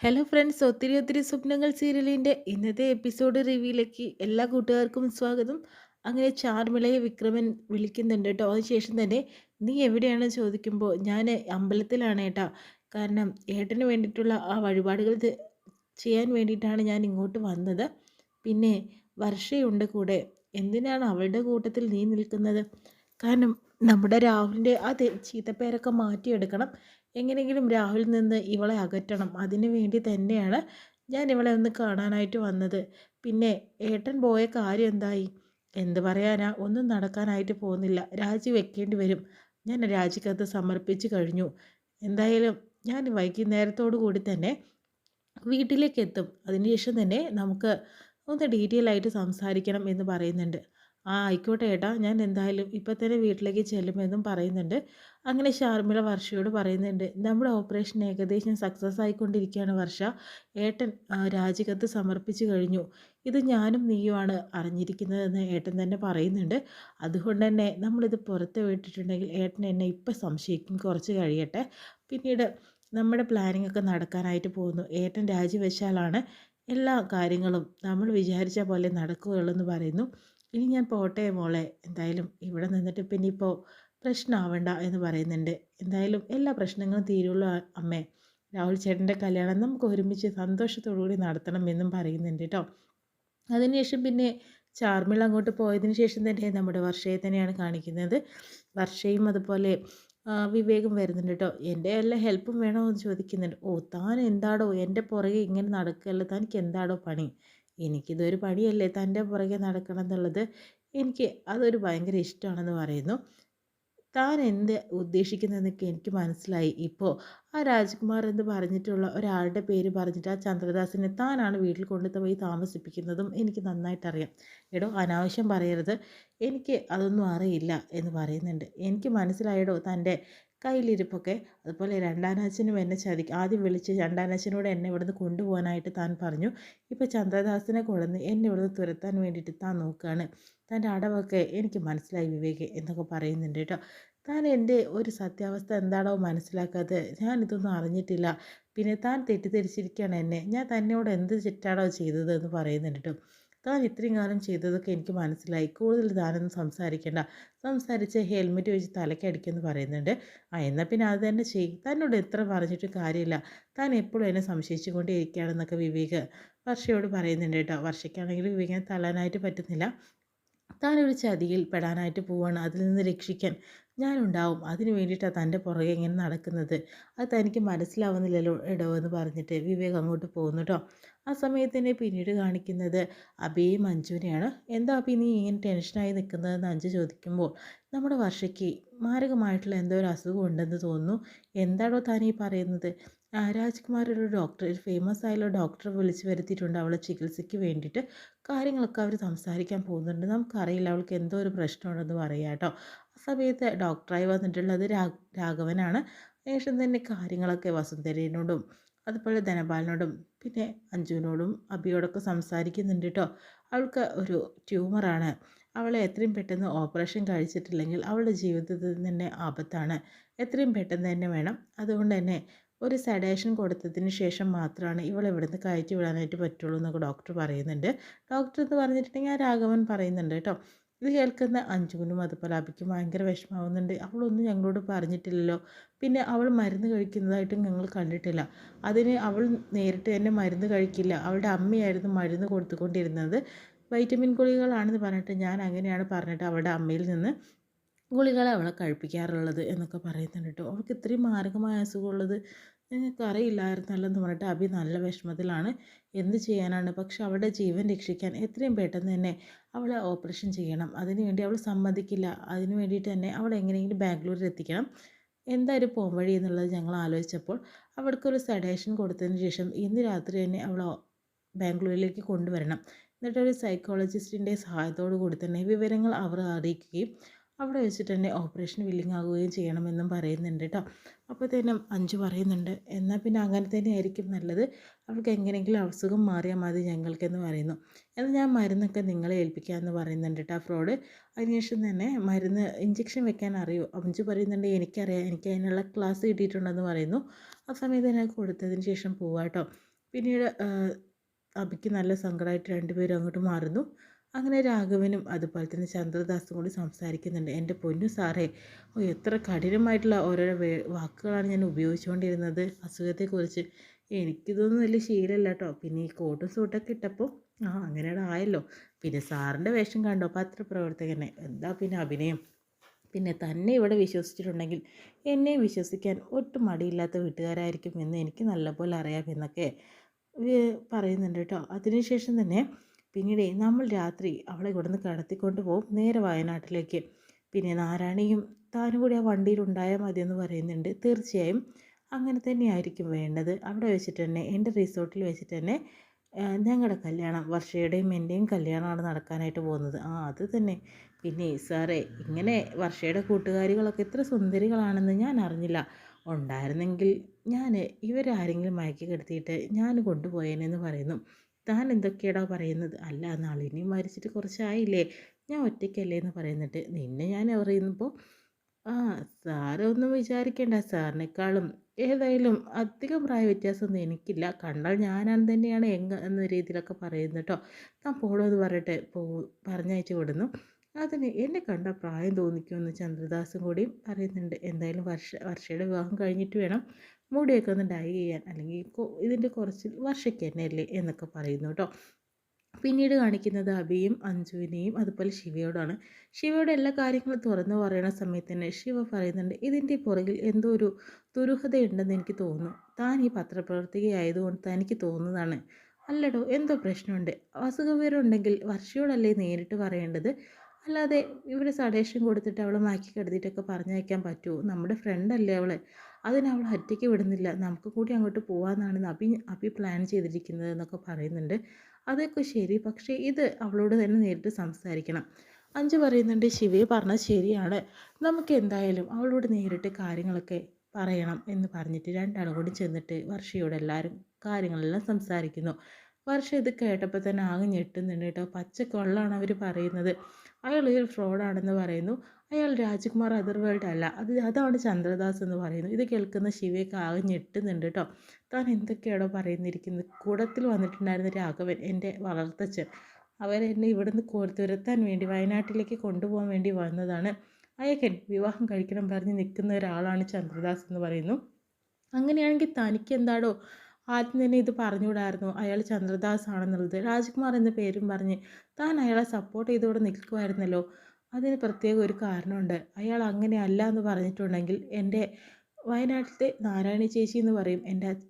Hello friends, ഒത്തിരി ഒത്തിരി സ്വപ്നങ്ങൾ സീരിയലിൻ്റെ ഇന്നത്തെ എപ്പിസോഡ് റിവ്യൂയിലേക്ക് എല്ലാ കൂട്ടുകാർക്കും സ്വാഗതം. അങ്ങനെ ചാർമിളയെ വിക്രമൻ വിളിക്കുന്നുണ്ട് കേട്ടോ. അതിനുശേഷം തന്നെ നീ എവിടെയാണ് ചോദിക്കുമ്പോൾ ഞാൻ അമ്പലത്തിലാണ് ഏട്ടാ. കാരണം ഏട്ടന് വേണ്ടിയിട്ടുള്ള ആ വഴിപാടുകൾ ചെയ്യാൻ വേണ്ടിയിട്ടാണ് ഞാൻ ഇങ്ങോട്ട് വന്നത്. പിന്നെ വർഷയുണ്ട് കൂടെ. എന്തിനാണ് അവളുടെ കൂട്ടത്തിൽ നീ നിൽക്കുന്നത്? കാരണം നമ്മുടെ രാഹുലിൻ്റെ ആ ചീത്തപ്പേരൊക്കെ മാറ്റിയെടുക്കണം. എങ്ങനെയെങ്കിലും രാഹുലിൽ നിന്ന് ഇവളെ അകറ്റണം. അതിനു വേണ്ടി തന്നെയാണ് ഞാൻ ഇവളെ ഒന്ന് കാണാനായിട്ട് വന്നത്. പിന്നെ ഏട്ടൻ പോയ കാര്യം എന്തായി? എന്ത് പറയാനാ, ഒന്നും നടക്കാനായിട്ട് പോകുന്നില്ല. രാജി വെക്കേണ്ടി വരും. ഞാൻ രാജിക്കത്ത് സമർപ്പിച്ച് കഴിഞ്ഞു. എന്തായാലും ഞാൻ വൈകുന്നേരത്തോടു കൂടി തന്നെ വീട്ടിലേക്ക് എത്തും. അതിനുശേഷം തന്നെ നമുക്ക് ഒന്ന് ഡീറ്റെയിൽ ആയിട്ട് സംസാരിക്കണം എന്ന് പറയുന്നുണ്ട്. ആ ആയിക്കോട്ടെ ഏട്ടാ, ഞാൻ എന്തായാലും ഇപ്പം തന്നെ വീട്ടിലേക്ക് ചെല്ലുമെന്നും പറയുന്നുണ്ട്. അങ്ങനെ ശർമിള വർഷയോട് പറയുന്നുണ്ട്, നമ്മുടെ ഓപ്പറേഷൻ ഏകദേശം സക്സസ് ആയിക്കൊണ്ടിരിക്കുകയാണ് വർഷ. ഏട്ടൻ രാജിക്കത്ത് സമർപ്പിച്ചു കഴിഞ്ഞു. ഇത് ഞാനും നീയുമാണ് അറിഞ്ഞിരിക്കുന്നതെന്ന് ഏട്ടൻ തന്നെ പറയുന്നുണ്ട്. അതുകൊണ്ട് തന്നെ നമ്മളിത് പുറത്ത് വിട്ടിട്ടുണ്ടെങ്കിൽ ഏട്ടൻ എന്നെ ഇപ്പം സംശയിക്കും. കുറച്ച് കഴിയട്ടെ, പിന്നീട് നമ്മുടെ പ്ലാനിംഗ് ഒക്കെ നടക്കാനായിട്ട് പോകുന്നു. ഏട്ടൻ രാജിവെച്ചാലാണ് എല്ലാ കാര്യങ്ങളും നമ്മൾ വിചാരിച്ച പോലെ നടക്കുകയുള്ളൂ എന്ന് പറയുന്നു. ഇനി ഞാൻ പോട്ടെ മോളെ, എന്തായാലും ഇവിടെ നിന്നിട്ട് പിന്നെ ഇപ്പോൾ പ്രശ്നമാവണ്ട എന്ന് പറയുന്നുണ്ട്. എന്തായാലും എല്ലാ പ്രശ്നങ്ങളും തീരുള്ളൂ അമ്മേ. രാഹുൽ ചേട്ടൻ്റെ കല്യാണം നമുക്ക് ഒരുമിച്ച് സന്തോഷത്തോടു കൂടി നടത്തണം എന്നും പറയുന്നുണ്ട് കേട്ടോ. അതിനുശേഷം പിന്നെ ചാർമിള അങ്ങോട്ട് പോയതിന് ശേഷം തന്നെ നമ്മുടെ വർഷയെ തന്നെയാണ് കാണിക്കുന്നത്. വർഷയും അതുപോലെ വിവേകം വരുന്നുണ്ട് കേട്ടോ. എൻ്റെ എല്ലാ ഹെൽപ്പും വേണോ എന്ന് ചോദിക്കുന്നുണ്ട്. ഓ, താൻ എന്താടോ എൻ്റെ പുറകെ ഇങ്ങനെ നടക്കുകയല്ല, തനിക്ക് എന്താടോ പണി? എനിക്കിതൊരു പണിയല്ലേ തൻ്റെ പുറകെ നടക്കണം എന്നുള്ളത്. എനിക്ക് അതൊരു ഭയങ്കര ഇഷ്ടമാണെന്ന് പറയുന്നു. താൻ എന്ത് ഉദ്ദേശിക്കുന്നതെന്നൊക്കെ എനിക്ക് മനസ്സിലായി. ഇപ്പോൾ ആ രാജ്കുമാർ എന്ന് പറഞ്ഞിട്ടുള്ള ഒരാളുടെ പേര് പറഞ്ഞിട്ട് ആ ചന്ദ്രദാസിനെ താനാണ് വീട്ടിൽ കൊണ്ടുപോയി താമസിപ്പിക്കുന്നതും എനിക്ക് നന്നായിട്ടറിയാം. എടോ, അനാവശ്യം പറയരുത്. എനിക്ക് അതൊന്നും അറിയില്ല എന്ന് പറയുന്നുണ്ട്. എനിക്ക് മനസ്സിലായടോ തൻ്റെ കയ്യിലിരിപ്പൊക്കെ. അതുപോലെ രണ്ടാനച്ഛനും എന്നെ ആദ്യം വിളിച്ച് രണ്ടാനച്ഛനോട് എന്നെ ഇവിടുന്ന് കൊണ്ടുപോകാനായിട്ട് താൻ പറഞ്ഞു. ഇപ്പോൾ ചന്ദ്രദാസിനെ കൊണ്ടുവന്ന് എന്നെ ഇവിടുന്ന് തുരത്താൻ വേണ്ടിയിട്ട് താൻ നോക്കുകയാണ്. തൻ്റെ അടവൊക്കെ എനിക്ക് മനസ്സിലായി വിവേക് എന്നൊക്കെ പറയുന്നുണ്ട് കേട്ടോ. താൻ എൻ്റെ ഒരു സത്യാവസ്ഥ എന്താണോ മനസ്സിലാക്കാത്തത്? ഞാനിതൊന്നും അറിഞ്ഞിട്ടില്ല. പിന്നെ താൻ തെറ്റിദ്ധരിച്ചിരിക്കുകയാണ് എന്നെ. ഞാൻ തന്നോട് എന്ത് തെറ്റാണോ ചെയ്തത് എന്ന് പറയുന്നുണ്ട് കേട്ടോ. താൻ ഇത്രയും കാലം ചെയ്തതൊക്കെ എനിക്ക് മനസ്സിലായി. കൂടുതൽ താനൊന്നും സംസാരിക്കേണ്ട. സംസാരിച്ച് ഹെൽമെറ്റ് വെച്ച് തലക്കടിക്കുമെന്ന് പറയുന്നുണ്ട്. ആ, എന്നാൽ പിന്നെ അത് തന്നെ ചെയ്യും. തന്നോട് എത്ര പറഞ്ഞിട്ടും കാര്യമില്ല. താൻ എപ്പോഴും എന്നെ സംശയിച്ചു കൊണ്ടേ ഇരിക്കുകയാണെന്നൊക്കെ വിവേക് വർഷയോട് പറയുന്നുണ്ട് കേട്ടോ. വർഷയ്ക്കാണെങ്കിൽ വിവേകിനെ തള്ളാനായിട്ട് പറ്റുന്നില്ല. താനൊരു ചതിയിൽ പെടാനായിട്ട് പോവാണ്. അതിൽ നിന്ന് രക്ഷിക്കാൻ ഞാനുണ്ടാവും. അതിന് വേണ്ടിയിട്ടാണ് തൻ്റെ പുറകെ ഇങ്ങനെ നടക്കുന്നത്. അത് തനിക്ക് മനസ്സിലാവുന്നില്ലല്ലോ എടോ എന്ന് പറഞ്ഞിട്ട് വിവേക് അങ്ങോട്ട് പോകുന്നു കേട്ടോ. ആ സമയത്ത് തന്നെ പിന്നീട് കാണിക്കുന്നത് അബിയും മഞ്ജുവിനെയാണ്. എന്താ അബി നീ ഇങ്ങനെ ടെൻഷനായി നിൽക്കുന്നതെന്ന് അഞ്ജു ചോദിക്കുമ്പോൾ നമ്മുടെ വർഷയ്ക്ക് മാരകമായിട്ടുള്ള എന്തോ ഒരു അസുഖം ഉണ്ടെന്ന് തോന്നുന്നു. എന്താണോ താൻ ഈ പറയുന്നത്? രാജ്കുമാർ ഒരു ഡോക്ടർ, ഒരു ഫേമസ് ആയുള്ള ഡോക്ടറെ വിളിച്ച് വരുത്തിയിട്ടുണ്ട് അവളെ ചികിത്സയ്ക്ക് വേണ്ടിയിട്ട്. കാര്യങ്ങളൊക്കെ അവർ സംസാരിക്കാൻ പോകുന്നുണ്ട്. നമുക്കറിയില്ല, അവൾക്ക് എന്തോ ഒരു പ്രശ്നമുണ്ടെന്ന് പറയാം കേട്ടോ. ആ സമയത്ത് ഡോക്ടറായി വന്നിട്ടുള്ളത് രാഘവനാണ്. ശേഷം തന്നെ കാര്യങ്ങളൊക്കെ വസുന്ധരയോടും അതുപോലെ ധനപാലനോടും പിന്നെ അഞ്ജുവിനോടും അബിയോടൊക്കെ സംസാരിക്കുന്നുണ്ട് കേട്ടോ. അവൾക്ക് ഒരു ട്യൂമറാണ്. അവളെ എത്രയും പെട്ടെന്ന് ഓപ്പറേഷൻ കഴിച്ചിട്ടില്ലെങ്കിൽ അവളുടെ ജീവിതത്തിൽ തന്നെ ആപത്താണ്. എത്രയും പെട്ടെന്ന് തന്നെ വേണം. അതുകൊണ്ട് തന്നെ ഒരു സെഡേഷൻ കൊടുത്തതിന് ശേഷം മാത്രമാണ് ഇവളെ ഇവിടുന്ന് കയറ്റി വിടാനായിട്ട് പറ്റുള്ളൂ എന്നൊക്കെ ഡോക്ടർ പറയുന്നുണ്ട്. ഡോക്ടർ എന്ന് പറഞ്ഞിട്ടുണ്ടെങ്കിൽ ആ രാഘവൻ പറയുന്നുണ്ട് കേട്ടോ. ഇത് കേൾക്കുന്ന അഞ്ജുവിനും അതുപോലെ അബിക്കും ഭയങ്കര വിഷമാവുന്നുണ്ട്. അവളൊന്നും ഞങ്ങളോട് പറഞ്ഞിട്ടില്ലല്ലോ. പിന്നെ അവൾ മരുന്ന് കഴിക്കുന്നതായിട്ടും ഞങ്ങൾ കണ്ടിട്ടില്ല. അതിന് അവൾ നേരിട്ട് തന്നെ മരുന്ന് കഴിക്കില്ല. അവളുടെ അമ്മയായിരുന്നു മരുന്ന് കൊടുത്തുകൊണ്ടിരുന്നത്. വൈറ്റമിൻ ഗുളികകളാണെന്ന് പറഞ്ഞിട്ട് ഞാൻ അങ്ങനെയാണ് പറഞ്ഞിട്ട് അവളുടെ അമ്മയിൽ നിന്ന് ഗുളികൾ അവളെ കഴിപ്പിക്കാറുള്ളത് എന്നൊക്കെ പറയുന്നുണ്ട് കേട്ടോ. അവൾക്ക് ഇത്രയും മാരകമായ അസുഖമുള്ളത് ഞങ്ങൾക്ക് അറിയില്ലായിരുന്നല്ലോ എന്ന് പറഞ്ഞിട്ട് അബി നല്ല വിഷമത്തിലാണ്. എന്ത് ചെയ്യാനാണ്? പക്ഷെ അവളുടെ ജീവൻ രക്ഷിക്കാൻ എത്രയും പെട്ടെന്ന് തന്നെ അവളെ ഓപ്പറേഷൻ ചെയ്യണം. അതിനുവേണ്ടി അവൾ സമ്മതിക്കില്ല. അതിന് വേണ്ടിയിട്ട് തന്നെ അവളെ എങ്ങനെയെങ്കിലും ബാംഗ്ലൂരിൽ എത്തിക്കണം. എന്തായാലും പോംവഴി എന്നുള്ളത് ഞങ്ങൾ ആലോചിച്ചപ്പോൾ അവൾക്കൊരു സെഡേഷൻ കൊടുത്തതിന് ശേഷം ഇന്ന് രാത്രി തന്നെ അവളെ ബാംഗ്ലൂരിലേക്ക് കൊണ്ടുവരണം. എന്നിട്ടൊരു സൈക്കോളജിസ്റ്റിൻ്റെ സഹായത്തോടു കൂടി തന്നെ വിവരങ്ങൾ അവർ അറിയിക്കുകയും അവിടെ വെച്ചിട്ട് തന്നെ ഓപ്പറേഷൻ വില്ലിങ് ആകുകയും ചെയ്യണമെന്നും പറയുന്നുണ്ട് കേട്ടോ. അപ്പോഴത്തേനും അഞ്ചു പറയുന്നുണ്ട്, എന്നാൽ പിന്നെ അങ്ങനെ തന്നെ ആയിരിക്കും നല്ലത്, അവൾക്ക് എങ്ങനെയെങ്കിലും അസുഖം മാറിയാൽ മതി ഞങ്ങൾക്കെന്ന് പറയുന്നു. എന്നാൽ ഞാൻ മരുന്നൊക്കെ നിങ്ങളെ ഏൽപ്പിക്കാമെന്ന് പറയുന്നുണ്ട് കേട്ടോ ഫ്രോഡ്. അതിനുശേഷം തന്നെ മരുന്ന് ഇഞ്ചക്ഷൻ വെക്കാൻ അറിയോ? അഞ്ചു പറയുന്നുണ്ട്, എനിക്കറിയാം, എനിക്ക് അതിനുള്ള ക്ലാസ് കിട്ടിയിട്ടുണ്ടെന്ന് പറയുന്നു. ആ സമയത്ത് തന്നെ കൊടുത്തതിന് ശേഷം പോവാട്ടോ. പിന്നീട് അബിക്ക് നല്ല സങ്കടമായിട്ട് രണ്ടുപേരും അങ്ങോട്ട് മാറുന്നു. അങ്ങനെ രാഘവനും അതുപോലെ തന്നെ ചന്ദ്രദാസും കൂടി സംസാരിക്കുന്നുണ്ട്. എൻ്റെ പൊന്നു സാറേ, ഓ എത്ര കഠിനമായിട്ടുള്ള ഓരോരോ വാക്കുകളാണ് ഞാൻ ഉപയോഗിച്ചുകൊണ്ടിരുന്നത് അസുഖത്തെക്കുറിച്ച്. എനിക്കിതൊന്നും വലിയ ശീലമല്ല കേട്ടോ. പിന്നെ ഈ കോട്ടും സൂട്ടൊക്കെ ഇട്ടപ്പോൾ അങ്ങനെയാണ് ആയല്ലോ. പിന്നെ സാറിൻ്റെ വേഷം കണ്ടോ, പത്രപ്രവർത്തകനെ, എന്താ പിന്നെ അഭിനയം. പിന്നെ തന്നെ ഇവിടെ വിശ്വസിച്ചിട്ടുണ്ടെങ്കിൽ എന്നെ വിശ്വസിക്കാൻ ഒട്ടും മടിയില്ലാത്ത വീട്ടുകാരായിരിക്കും എന്ന് എനിക്ക് നല്ലപോലെ അറിയാം എന്നൊക്കെ പറയുന്നുണ്ട് കേട്ടോ. അതിനുശേഷം തന്നെ പിന്നീട് നമ്മൾ രാത്രി അവളെ ഇവിടുന്ന് കടത്തിക്കൊണ്ട് പോകും നേരെ വയനാട്ടിലേക്ക്. പിന്നെ നാരായണിയും താനും കൂടി ആ വണ്ടിയിൽ ഉണ്ടായാൽ മതിയെന്ന് പറയുന്നുണ്ട്. തീർച്ചയായും അങ്ങനെ തന്നെയായിരിക്കും വേണ്ടത്. അവിടെ വെച്ചിട്ട് തന്നെ എൻ്റെ റിസോർട്ടിൽ വെച്ചിട്ട് തന്നെ ഞങ്ങളുടെ കല്യാണം, വർഷയുടെയും എൻ്റെയും കല്യാണമാണ് നടക്കാനായിട്ട് പോകുന്നത്. അത് തന്നെ. പിന്നെ സാറേ, ഇങ്ങനെ വർഷയുടെ കൂട്ടുകാരികളൊക്കെ ഇത്ര സുന്ദരികളാണെന്ന് ഞാൻ അറിഞ്ഞില്ല. ഉണ്ടായിരുന്നെങ്കിൽ ഞാൻ ഇവരാരെങ്കിലും മയക്കി കിടത്തിയിട്ട് ഞാൻ കൊണ്ടുപോയേനെന്ന് പറയുന്നു. താൻ എന്തൊക്കെയാടാ പറയുന്നത്? അല്ല, നളിനി മരിച്ചിട്ട് കുറച്ചായില്ലേ, ഞാൻ ഒറ്റയ്ക്കല്ലേ എന്ന് പറയുന്നിട്ട്, നിന്നെ ഞാൻ അറിയുമ്പോൾ ആ സാരൊന്നും വിചാരിക്കേണ്ട, സാറിനേക്കാളും ഏതായാലും അധികം പ്രായ വ്യത്യാസമൊന്നും എനിക്കില്ല, കണ്ടാൽ ഞാനാണ് തന്നെയാണ് എന്ന രീതിയിലൊക്കെ പറയുന്നു കേട്ടോ. താൻ പോടോ എന്ന് പറഞ്ഞിട്ട് പറഞ്ഞയച്ചു വിടുന്നു. അതിന് എന്നെ കണ്ട പ്രായം തോന്നിക്കുമെന്ന് ചന്ദ്രദാസും കൂടിയും പറയുന്നുണ്ട്. എന്തായാലും വർഷയുടെ വിവാഹം കഴിഞ്ഞിട്ട് വേണം മുടിയൊക്കെ ഒന്ന് ഡൈ ചെയ്യാൻ, അല്ലെങ്കിൽ ഇതിൻ്റെ കുറച്ച് വർഷയ്ക്ക് തന്നെയല്ലേ എന്നൊക്കെ പറയുന്നു കേട്ടോ. പിന്നീട് കാണിക്കുന്നത് അബിയും അഞ്ജുവിനെയും അതുപോലെ ശിവയോടാണ്. ശിവയുടെ എല്ലാ കാര്യങ്ങളും തുറന്നു പറയുന്ന സമയത്ത് തന്നെ ശിവ പറയുന്നുണ്ട്, ഇതിൻ്റെ പുറകിൽ എന്തോ ഒരു ദുരൂഹതയുണ്ടെന്ന് എനിക്ക് തോന്നുന്നു. താൻ ഈ പത്രപ്രവർത്തകയായതുകൊണ്ട് തനിക്ക് തോന്നുന്നതാണ്. അല്ലടോ, എന്തോ പ്രശ്നമുണ്ട്. അസുഖവിവരം ഉണ്ടെങ്കിൽ വർഷയോടല്ലേ നേരിട്ട് പറയേണ്ടത്, അല്ലാതെ ഇവിടെ സഡേഷൻ കൊടുത്തിട്ട് അവളെ മാക്കി കിടത്തിയിട്ടൊക്കെ പറഞ്ഞയക്കാൻ പറ്റുമോ? നമ്മുടെ ഫ്രണ്ടല്ലേ അവളെ, അതിനവൾ ഒറ്റയ്ക്ക് വിടുന്നില്ല, നമുക്ക് കൂടി അങ്ങോട്ട് പോകാമെന്നാണ് അബി പ്ലാൻ ചെയ്തിരിക്കുന്നത് എന്നൊക്കെ പറയുന്നുണ്ട്. അതൊക്കെ ശരി, പക്ഷേ ഇത് അവളോട് തന്നെ നേരിട്ട് സംസാരിക്കണം. അഞ്ചു പറയുന്നുണ്ട്, ശിവയെ പറഞ്ഞത് ശരിയാണ്, നമുക്ക് എന്തായാലും അവളോട് നേരിട്ട് കാര്യങ്ങളൊക്കെ പറയണം എന്ന് പറഞ്ഞിട്ട് രണ്ടാളും കൂടി ചെന്നിട്ട് വർഷയോട് എല്ലാവരും കാര്യങ്ങളെല്ലാം സംസാരിക്കുന്നു. വർഷ ഇത് കേട്ടപ്പോൾ തന്നെ ആകെ ഞെട്ടുന്നുണ്ട് കേട്ടോ. പച്ചക്കൊള്ളാണ് അവർ പറയുന്നത്. അയാൾ ഒരു ഫ്രോഡാണെന്ന് പറയുന്നു. അയാൾ രാജ്കുമാർ അതർവേൾഡ് അല്ല, അതാണ് ചന്ദ്രദാസ് എന്ന് പറയുന്നു. ഇത് കേൾക്കുന്ന ശിവയൊക്കെ ആകെ ഞെട്ടുന്നുണ്ട് കേട്ടോ. താൻ എന്തൊക്കെയാണോ പറയുന്നിരിക്കുന്നത്? കൂടത്തിൽ വന്നിട്ടുണ്ടായിരുന്ന രാഘവൻ, എൻ്റെ വളർത്തച്ഛൻ, അവരെന്നെ ഇവിടുന്ന് തുരത്താൻ വേണ്ടി വയനാട്ടിലേക്ക് കൊണ്ടുപോകാൻ വേണ്ടി വന്നതാണ്. അയക്കൻ വിവാഹം കഴിക്കണം പറഞ്ഞ് നിൽക്കുന്ന ഒരാളാണ് ചന്ദ്രദാസ് എന്ന് പറയുന്നു. അങ്ങനെയാണെങ്കിൽ തനിക്ക് എന്താടോ ആദ്യം തന്നെ ഇത് പറഞ്ഞുകൂടായിരുന്നു, അയാൾ ചന്ദ്രദാസ് ആണെന്നുള്ളത്? രാജ്കുമാർ എന്ന പേരും പറഞ്ഞ് താൻ അയാളെ സപ്പോർട്ട് ചെയ്തുകൂടെ നിൽക്കുമായിരുന്നല്ലോ. അതിന് പ്രത്യേക ഒരു കാരണമുണ്ട്. അയാൾ അങ്ങനെ അല്ല എന്ന് പറഞ്ഞിട്ടുണ്ടെങ്കിൽ എൻ്റെ വയനാട്ടിലത്തെ നാരായണി ചേച്ചി എന്ന് പറയും,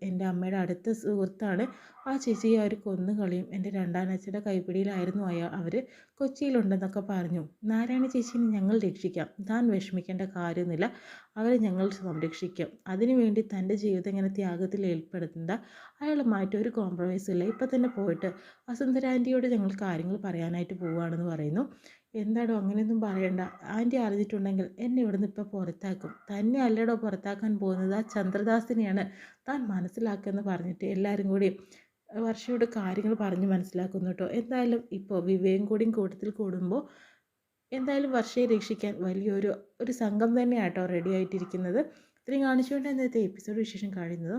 എൻ്റെ അമ്മയുടെ അടുത്ത സുഹൃത്താണ്. ആ ചേച്ചിയെ അവർ കൊന്നു കളയും. എൻ്റെ രണ്ടാനച്ഛൻ്റെ കൈപ്പിടിയിലായിരുന്നു അവർ കൊച്ചിയിലുണ്ടെന്നൊക്കെ പറഞ്ഞു. നാരായണി ചേച്ചിനെ ഞങ്ങൾ രക്ഷിക്കാം, താൻ വിഷമിക്കേണ്ട കാര്യമൊന്നുമില്ല, അവരെ ഞങ്ങൾ സംരക്ഷിക്കാം. അതിനുവേണ്ടി തൻ്റെ ജീവിതം ഇങ്ങനെ ത്യാഗത്തിൽ ഏർപ്പെടുത്തേണ്ട, അയാളുമായിട്ട് ഒരു കോംപ്രമൈസും ഇല്ല. ഇപ്പം തന്നെ പോയിട്ട് വസുന്ധര ആൻറ്റിയോട് ഞങ്ങൾ കാര്യങ്ങൾ പറയാനായിട്ട് പോവുകയാണെന്ന് പറയുന്നു. എന്താടോ അങ്ങനെയൊന്നും പറയണ്ട, ആൻറ്റി അറിഞ്ഞിട്ടുണ്ടെങ്കിൽ എന്നെ ഇവിടുന്ന് ഇപ്പോൾ പുറത്താക്കും. തന്നെ അല്ലടോ പുറത്താക്കാൻ പോകുന്നത്, ആ ചന്ദ്രദാസിനെയാണ്, താൻ മനസ്സിലാക്കുമെന്ന് പറഞ്ഞിട്ട് എല്ലാവരും കൂടി വർഷയോട് കാര്യങ്ങൾ പറഞ്ഞ് മനസ്സിലാക്കുന്നു കേട്ടോ. എന്തായാലും ഇപ്പോൾ വിവേകം കൂടിയും കൂട്ടത്തിൽ കൂടുമ്പോൾ എന്തായാലും വർഷയെ രക്ഷിക്കാൻ വലിയൊരു സംഘം തന്നെയാട്ടോ റെഡി ആയിട്ടിരിക്കുന്നത്. ഇത്രയും കാണിച്ചുകൊണ്ട് ഇന്നത്തെ എപ്പിസോഡ് വിശേഷം കഴിയുന്നത്.